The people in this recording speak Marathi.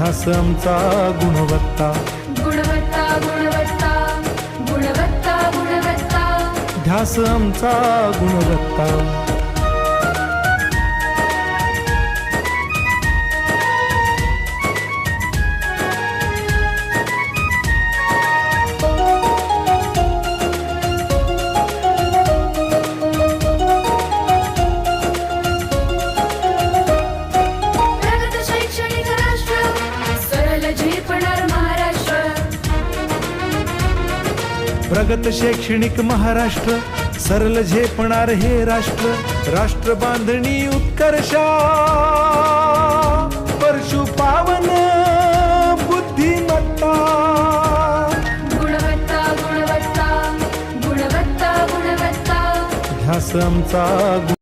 ध्यास आमचा गुणवत्ता, गुणवत्ता गुणवत्ता गुणवत्ता गुणवत्ता, ध्यास आमचा गुणवत्ता। प्रगत शैक्षणिक राष्ट्र, सरल झेपणार महाराष्ट्र। प्रगत शैक्षणिक महाराष्ट्र, सरल झेपणार हे राष्ट्र। राष्ट्र बांधणी उत्कर्षा, परशु पावन बुद्धिमत्ता। गुणवत्ता गुणवत्ता गुणवत्ता गुणवत्ता, ध्यास आमचा